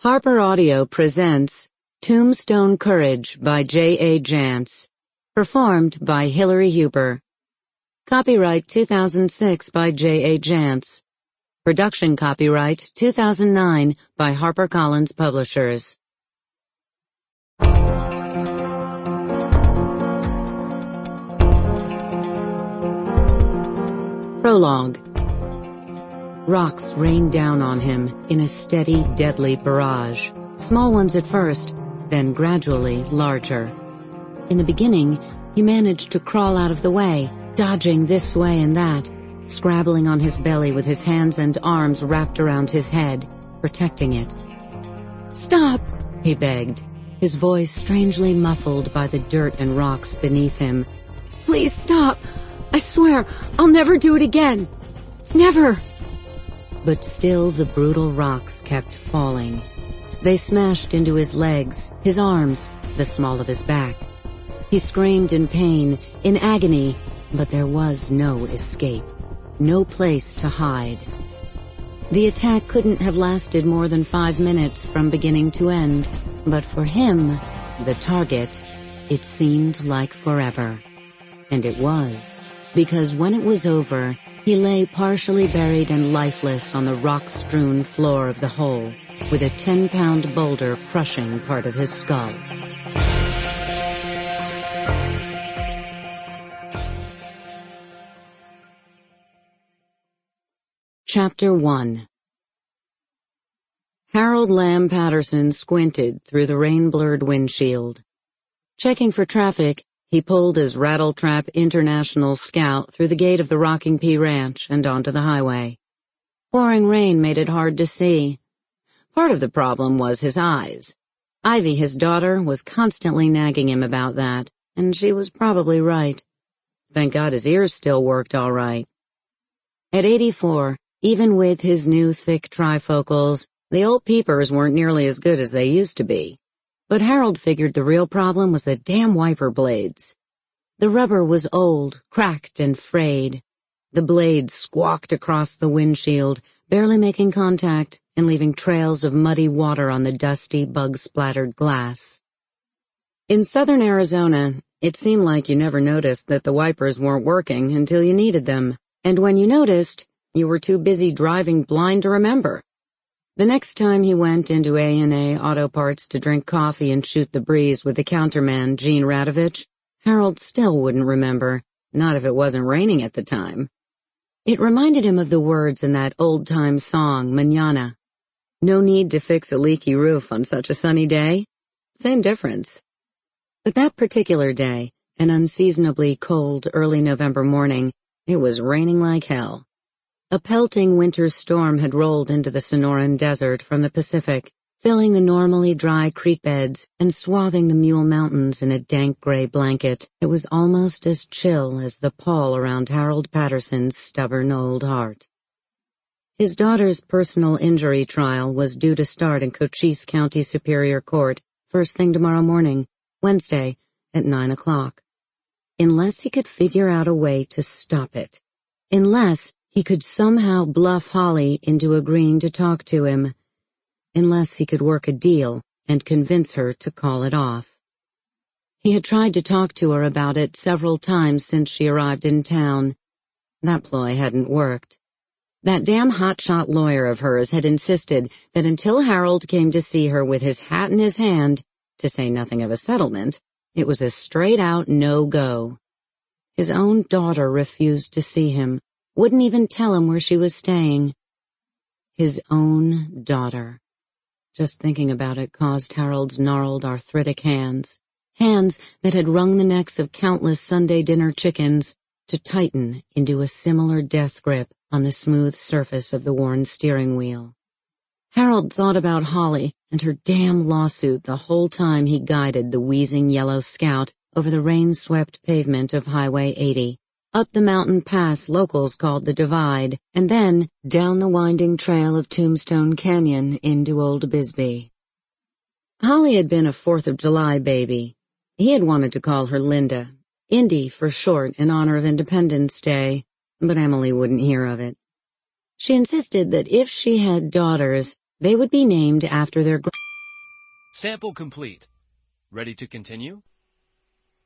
Harper Audio presents Tombstone Courage by J.A. Jance, performed by Hilary Huber. Copyright 2006 by J.A. Jance. Production copyright 2009 by HarperCollins Publishers. Prologue. Rocks rained down on him in a steady, deadly barrage. Small ones at first, then gradually larger. In the beginning, he managed to crawl out of the way, dodging this way and that, scrabbling on his belly with his hands and arms wrapped around his head, protecting it. "Stop!" he begged, his voice strangely muffled by the dirt and rocks beneath him. "Please stop! I swear, I'll never do it again! Never!" But still the brutal rocks kept falling. They smashed into his legs, his arms, the small of his back. He screamed in pain, in agony, but there was no escape, no place to hide. The attack couldn't have lasted more than 5 minutes from beginning to end, but for him, the target, it seemed like forever. And it was, because when it was over, he lay partially buried and lifeless on the rock-strewn floor of the hole, with a 10-pound boulder crushing part of his skull. Chapter 1. Harold Lamb Patterson squinted through the rain-blurred windshield. Checking for traffic, he pulled his Rattletrap International Scout through the gate of the Rocking Pea Ranch and onto the highway. Pouring rain made it hard to see. Part of the problem was his eyes. Ivy, his daughter, was constantly nagging him about that, and she was probably right. Thank God his ears still worked all right. At 84, even with his new thick trifocals, the old peepers weren't nearly as good as they used to be. But Harold figured the real problem was the damn wiper blades. The rubber was old, cracked, and frayed. The blades squawked across the windshield, barely making contact and leaving trails of muddy water on the dusty, bug-splattered glass. In southern Arizona, it seemed like you never noticed that the wipers weren't working until you needed them, and when you noticed, you were too busy driving blind to remember. The next time he went into A&A Auto Parts to drink coffee and shoot the breeze with the counterman, Gene Radovich, Harold still wouldn't remember, not if it wasn't raining at the time. It reminded him of the words in that old-time song, Mañana. No need to fix a leaky roof on such a sunny day. Same difference. But that particular day, an unseasonably cold early November morning, it was raining like hell. A pelting winter storm had rolled into the Sonoran Desert from the Pacific, filling the normally dry creek beds and swathing the Mule Mountains in a dank gray blanket. It was almost as chill as the pall around Harold Patterson's stubborn old heart. His daughter's personal injury trial was due to start in Cochise County Superior Court first thing tomorrow morning, Wednesday, at 9 o'clock. Unless he could figure out a way to stop it. Unless he could somehow bluff Holly into agreeing to talk to him. Unless he could work a deal and convince her to call it off. He had tried to talk to her about it several times since she arrived in town. That ploy hadn't worked. That damn hotshot lawyer of hers had insisted that until Harold came to see her with his hat in his hand, to say nothing of a settlement, it was a straight-out no-go. His own daughter refused to see him. Wouldn't even tell him where she was staying. His own daughter. Just thinking about it caused Harold's gnarled, arthritic hands that had wrung the necks of countless Sunday dinner chickens, to tighten into a similar death grip on the smooth surface of the worn steering wheel. Harold thought about Holly and her damn lawsuit the whole time he guided the wheezing yellow Scout over the rain-swept pavement of Highway 80. Up the mountain pass locals called the Divide, and then down the winding trail of Tombstone Canyon into Old Bisbee. Holly had been a 4th of July baby. He had wanted to call her Linda, Indy for short in honor of Independence Day, but Emily wouldn't hear of it. She insisted that if she had daughters, They would be named after their Sample complete. Ready to continue?